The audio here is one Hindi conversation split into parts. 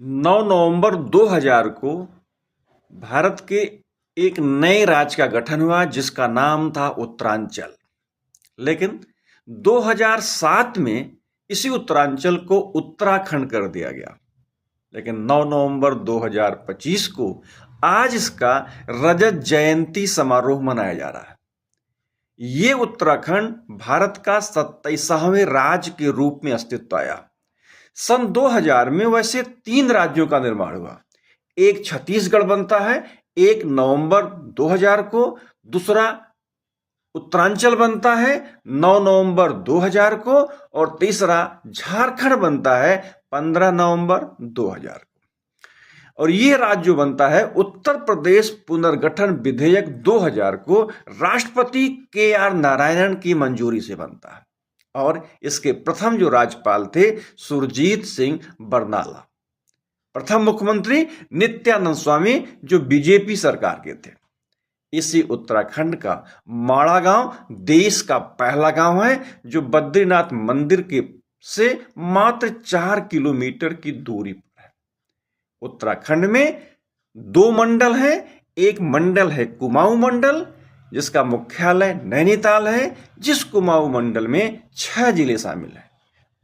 9 नवंबर 2000 को भारत के एक नए राज्य का गठन हुआ जिसका नाम था उत्तरांचल। लेकिन 2007 में इसी उत्तरांचल को उत्तराखंड कर दिया गया। लेकिन 9 नवंबर 2025 को आज इसका रजत जयंती समारोह मनाया जा रहा है। ये उत्तराखंड भारत का 27वें राज्य के रूप में अस्तित्व आया। सन 2000 में वैसे 3 राज्यों का निर्माण हुआ। एक छत्तीसगढ़ बनता है 1 नवंबर 2000 को, दूसरा उत्तरांचल बनता है 9 नवंबर 2000 को और तीसरा झारखंड बनता है 15 नवंबर 2000 को। और ये राज्य जो बनता है उत्तर प्रदेश पुनर्गठन विधेयक 2000 को राष्ट्रपति KR नारायणन की मंजूरी से बनता है। और इसके प्रथम जो राज्यपाल थे सुरजीत सिंह बरनाला। प्रथम मुख्यमंत्री नित्यानंद स्वामी जो बीजेपी सरकार के थे। इसी उत्तराखंड का माड़ा गांव देश का पहला गांव है जो बद्रीनाथ मंदिर के से मात्र 4 किलोमीटर की दूरी पर है। उत्तराखंड में 2 मंडल हैं। एक मंडल है कुमाऊं मंडल जिसका मुख्यालय नैनीताल है, जिस कुमाऊं मंडल में 6 जिले शामिल हैं।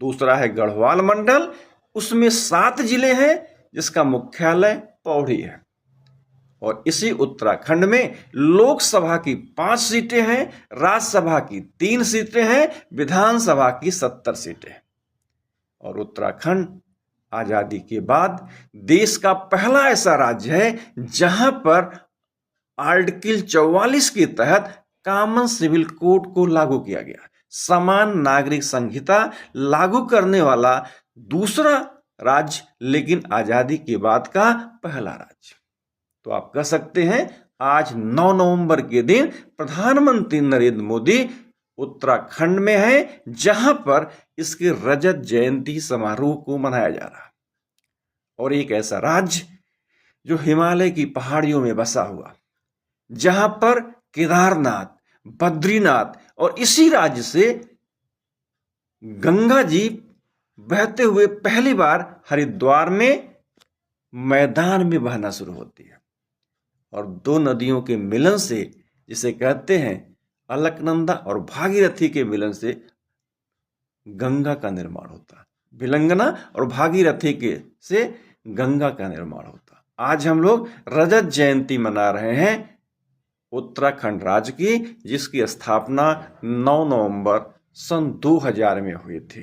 दूसरा है गढ़वाल मंडल, उसमें 7 जिले हैं जिसका मुख्यालय पौड़ी है। और इसी उत्तराखंड में लोकसभा की 5 सीटें हैं, राज्यसभा की 3 सीटें हैं, विधानसभा की 70 सीटें हैं। और उत्तराखंड आजादी के बाद देश का पहला ऐसा राज्य है जहां पर आर्टिकल 44 के तहत कॉमन सिविल कोड को लागू किया गया। समान नागरिक संहिता लागू करने वाला दूसरा राज्य, लेकिन आजादी के बाद का पहला राज्य। तो आप कह सकते हैं आज 9 नवंबर के दिन प्रधानमंत्री नरेंद्र मोदी उत्तराखंड में है जहां पर इसके रजत जयंती समारोह को मनाया जा रहा है। और एक ऐसा राज्य जो हिमालय की पहाड़ियों में बसा हुआ, जहां पर केदारनाथ, बद्रीनाथ और इसी राज्य से गंगा जी बहते हुए पहली बार हरिद्वार में मैदान में बहना शुरू होती है। और 2 नदियों के मिलन से, जिसे कहते हैं अलकनंदा और भागीरथी के मिलन से गंगा का निर्माण होता है। भिलंगना और भागीरथी के से गंगा का निर्माण होता। आज हम लोग रजत जयंती मना रहे हैं उत्तराखंड राज्य की, जिसकी स्थापना 9 नवंबर सन 2000 में हुई थी।